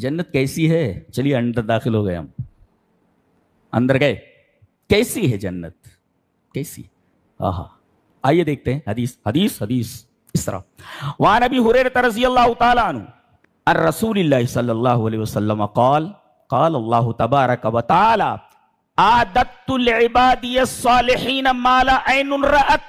جنت کیسی ہے؟ چلیے اندر داخل ہو گئے، ہم اندر گئے. کیسی ہے جنت؟ کیسی؟ آئیے دیکھتے ہیں حدیث حدیث حدیث اس طرح. وعن ابی ہریرہ رضی اللہ تعالی عنہ عن رسول اللہ صلی اللہ علیہ وسلم قال قال اللہ تبارک و تعالی اعددت لعبادی الصالحین ما لا عین رأت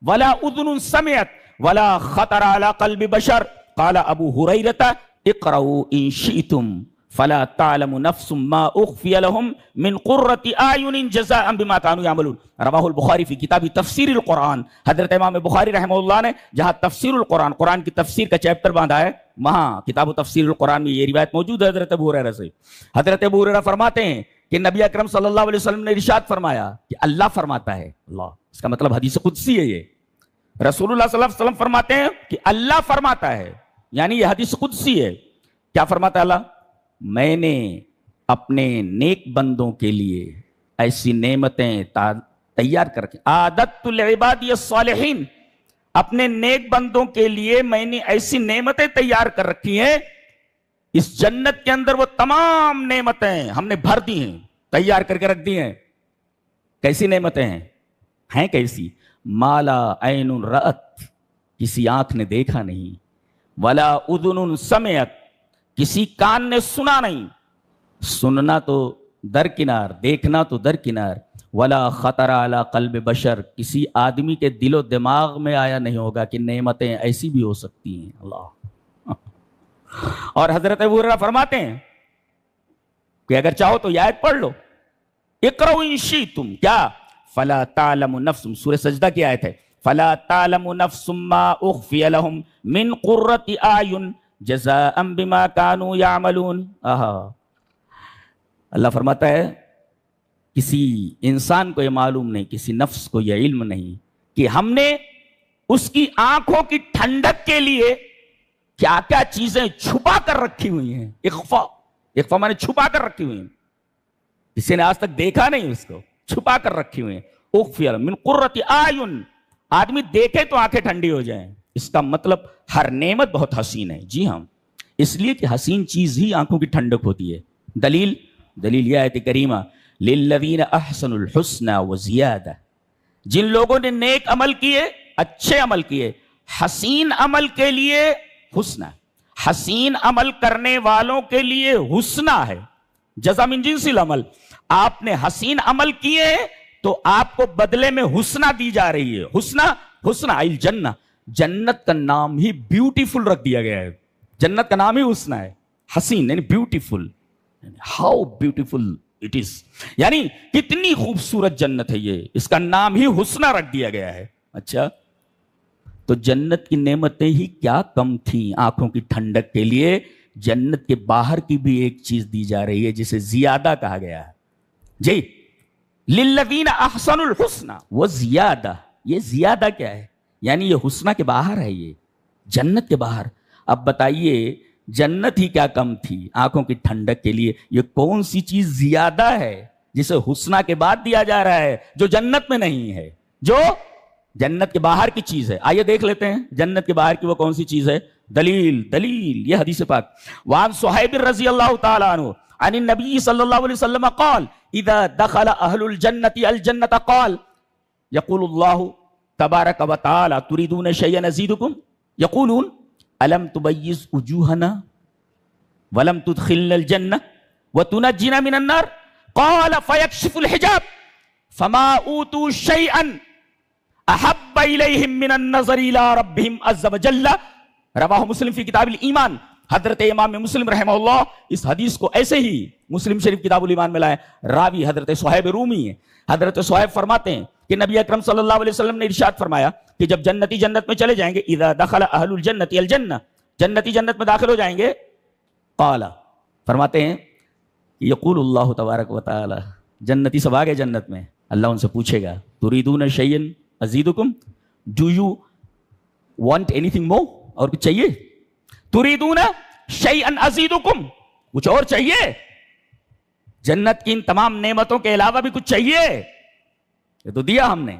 ولا اذن سمعت ولا خطر على قلب بشر. قال ابو ہریرہ اقرؤوا ان شئتم فلا تعلم نفس ما اخفی لهم من قرۃ اعین جزاء بما كانوا يعملون. رواہ البخاری فی کتاب تفسیر القرآن. حضرت امام بخاری رحمہ اللہ نے جہاں تفسیر القرآن، قرآن کی تفسیر کا چیپٹر باندھا ہے، وہاں کتاب تفسیر القرآن میں یہ روایت موجود ہے حضرت ابو ہریرہ سے. حضرت ابو ہریرہ فرماتے ہیں کہ نبی اکرم صلی اللہ علیہ وسلم نے ارشاد فرمایا کہ اللہ فرماتا ہے، اللہ اس کا مطلب حدیث قدسی ہے. یہ رسول اللہ صلی اللہ علیہ وسلم فرماتے ہیں کہ اللہ فرماتا ہے، یعنی یہ حدیث قدسی ہے. کیا فرماتا ہے اللہ؟ میں نے اپنے نیک بندوں کے لیے ایسی نعمتیں تیار کر کے، اعددت لعبادی الصالحین، اپنے نیک بندوں کے لیے میں نے ایسی نعمتیں تیار کر رکھی ہیں. اس جنت کے اندر وہ تمام نعمتیں ہم نے بھر دی ہیں، تیار کر کے رکھ دی ہیں. کیسی نعمتیں ہیں کیسی؟ ما لا عین رأت، کسی آنکھ نے دیکھا نہیں، ولا اذن سمعت، کسی کان نے سنا نہیں. سننا تو درکنار، دیکھنا تو درکنار. ولا خطر علی قلب بشر، کسی آدمی کے دل و دماغ میں آیا نہیں ہوگا کہ نعمتیں ایسی بھی ہو سکتی ہیں. اللہ. اور حضرت ابو ہریرہ فرماتے ہیں کہ اگر چاہو تو یہ آیت پڑھ لو، اقرؤوا ان شئتم، کیا فلا تعلم نفس، سورہ سجدہ کی آیت ہے، فلا تعلم نفس ما اخفی لهم من قرۃ اعین جزاء بما كانوا يعملون. اللہ فرماتا ہے کسی انسان کو یہ معلوم نہیں، کسی نفس کو یہ علم نہیں کہ ہم نے اس کی آنکھوں کی ٹھنڈک کے لیے کیا کیا چیزیں چھپا کر رکھی ہوئی ہیں. اخفا میں نے چھپا کر رکھی ہوئی ہیں، کسی نے آج تک دیکھا نہیں، اس کو چھپا کر رکھی ہوئی ہیں. اخفی من قرۃ اعین، آدمی دیکھے تو آنکھیں ٹھنڈی ہو جائیں. اس کا مطلب ہر نعمت بہت حسین ہے. جی ہاں، اس لیے کہ حسین چیز ہی آنکھوں کی ٹھنڈک ہوتی ہے. دلیل یہ آیت کریمہ للذین احسنوا الحسنى وزیادہ، جن لوگوں نے نیک عمل کیے، اچھے عمل کیے، حسین عمل کے لیے حسنہ، حسین عمل کرنے والوں کے لیے حسنہ ہے. جزا من جنس العمل، آپ نے حسین عمل کیے تو آپ کو بدلے میں حسنہ دی جا رہی ہے. حسنہ الجنہ، جنت کا نام ہی بیوٹیفل رکھ دیا گیا ہے. جنت کا نام ہی حسنہ ہے، حسین یعنی beautiful. How beautiful it is, یعنی کتنی خوبصورت جنت ہے یہ، اس کا نام ہی حسنہ رکھ دیا گیا ہے. اچھا، تو جنت کی نعمتیں ہی کیا کم تھیں آنکھوں کی ٹھنڈک کے لیے. جنت کے باہر کی بھی ایک چیز دی جا رہی ہے جسے زیادہ کہا گیا ہے. جی، للذین احسنوا الحسنى وزیادہ، یہ زیادہ کیا ہے؟ یعنی یہ حسنہ کے باہر ہے، یہ جنت کے باہر. اب بتائیے جنت ہی کیا کم تھی آنکھوں کی ٹھنڈک کے لیے، یہ کون سی چیز زیادہ ہے جسے حسنہ کے بعد دیا جا رہا ہے، جو جنت میں نہیں ہے، جو جنت کے باہر کی چیز ہے. آئیے دیکھ لیتے ہیں جنت کے باہر کی وہ کون سی چیز ہے. دلیل یہ حدیث پاک. وعن صہیب رضی اللہ تعالی عنہ عن النبی صلی اللہ علیہ وسلم قال اذا دخل اہل الجنت الجنت قال یقول اللہ تبارک و تعالی تريدون شيئا ازيدكم يقولون الم تبيض وجوهنا ولم تدخلنا الجنة وتنجنا من النار قال فيكشف الحجاب فما اوتوا شيئا احب اليهم من النظر الى ربهم عز وجل. رواہ مسلم فی کتاب الایمان. حضرت امام مسلم رحمہ اللہ اس حدیث کو ایسے ہی مسلم شریف کتاب الایمان میں لائے. راوی حضرت صہیب رومی ہے. حضرت صہیب فرماتے ہیں کہ نبی اکرم صلی اللہ علیہ وسلم نے ارشاد فرمایا کہ جب جنتی جنت میں چلے جائیں گے، اذا دخل اہل الجنت الجنہ، جنتی جنت میں داخل ہو جائیں گے، قال فرماتے ہیں یقول اللہ تبارک و تعالی، جنتی سب آگے جنت میں، اللہ ان سے پوچھے گا تريدون شيئا ازيدكم، do you want anything more, اور کچھ چاہیے؟ تريدون شيئا ازيدكم، کچھ اور چاہیے؟ جنت کی ان تمام نعمتوں کے علاوہ بھی کچھ چاہیے؟ یہ تو دیا ہم نے،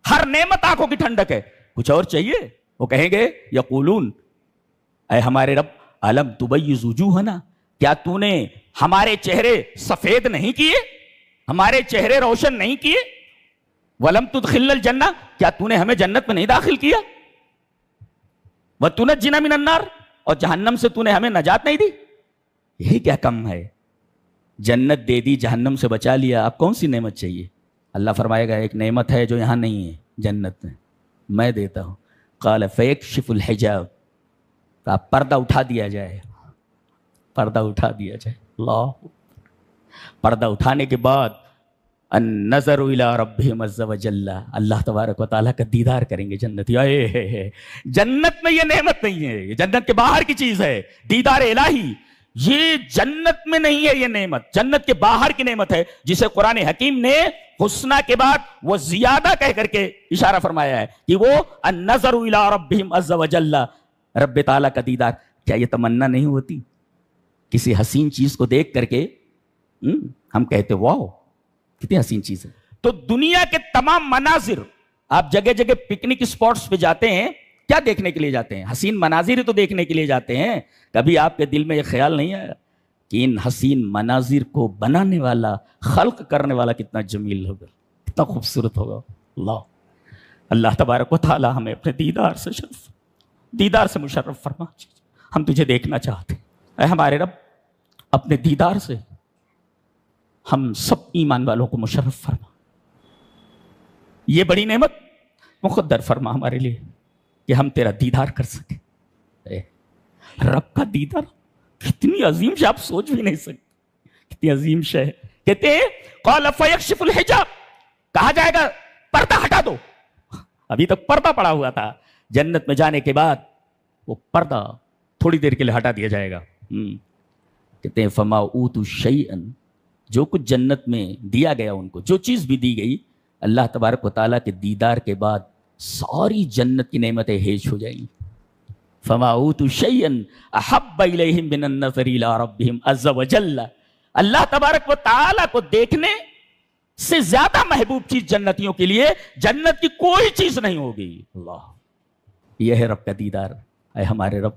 ہر نعمت آنکھوں کی ٹھنڈک ہے، کچھ اور چاہیے؟ وہ کہیں گے یقولون، اے ہمارے رب، الم تبیض وجوہنا، کیا تو نے ہمارے چہرے سفید نہیں کیے؟ ہمارے چہرے روشن نہیں کیے؟ وَلَمْ تُدْخِلْنَا الْجَنَّةَ، کیا تو نے ہمیں جنت میں نہیں داخل کیا؟ وَتُنَجِّنَا مِنَ النَّارِ، اور جہنم سے تو نے ہمیں نجات نہیں دی؟ یہی کیا کم ہے؟ جنت دے دی، جہنم سے بچا لیا، اب کون سی نعمت چاہیے؟ اللہ فرمائے گا ایک نعمت ہے جو یہاں نہیں ہے، جنت میں دیتا ہوں. قال فیکشف الحجاب، کہا پردہ اٹھا دیا جائے، پردہ اٹھا دیا جائے. اللہ، پردہ اٹھانے کے بعد النظر الی ربہم عز وجل، اللہ تبارک و تعالیٰ کا دیدار کریں گے جنتی. جنت میں یہ نعمت نہیں ہے، یہ جنت کے باہر کی چیز ہے. دیدار الہی یہ جنت میں نہیں ہے، یہ نعمت جنت کے باہر کی نعمت ہے، جسے قرآن حکیم نے حسنہ کے بعد وہ زیادہ کہہ کر کے اشارہ فرمایا ہے کہ وہ النظر الی ربہم عز وجل، رب تعالیٰ کا دیدار. کیا یہ تمنا نہیں ہوتی؟ کسی حسین چیز کو دیکھ کر کے ہم کہتے واو کتنی حسین چیز ہے. تو دنیا کے تمام مناظر، آپ جگہ جگہ پکنک اسپاٹس پہ جاتے ہیں، کیا دیکھنے کے لیے جاتے ہیں؟ حسین مناظر تو دیکھنے کے لیے جاتے ہیں. کبھی آپ کے دل میں یہ خیال نہیں آیا کہ ان حسین مناظر کو بنانے والا، خلق کرنے والا کتنا جمیل ہوگا، کتنا خوبصورت ہوگا؟ اللہ تبارک و تعالی ہمیں اپنے دیدار سے مشرف فرما. ہم تجھے دیکھنا چاہتے ہیں اے ہمارے رب، اپنے دیدار سے ہم سب ایمان والوں کو مشرف فرما. یہ بڑی نعمت مقدر فرما ہمارے لیے کہ ہم تیرا دیدار کر سکیں. رب کا دیدار کتنی عظیم شے، آپ سوچ بھی نہیں سکتے کتنی عظیم شے. کہتے ہیں قال فیکشف الحجاب، کہا جائے گا پردہ ہٹا دو. ابھی تک پردہ پڑا ہوا تھا، جنت میں جانے کے بعد وہ پردہ تھوڑی دیر کے لیے ہٹا دیا جائے گا. کہتے ہیں فما اوتوا شیئا، جو کچھ جنت میں دیا گیا ان کو، جو چیز بھی دی گئی، اللہ تبارک و تعالیٰ کے دیدار کے بعد ساری جنت کی نعمتیں ہیج ہو جائیں گی. فما اوتوا شیئا احب الیہم من النظر الی ربہم عز وجل، اللہ تبارک و تعالیٰ کو دیکھنے سے زیادہ محبوب چیز جنتیوں کے لیے جنت کی کوئی چیز نہیں ہوگی. اللہ، یہ ہے رب کا دیدار. اے ہمارے رب،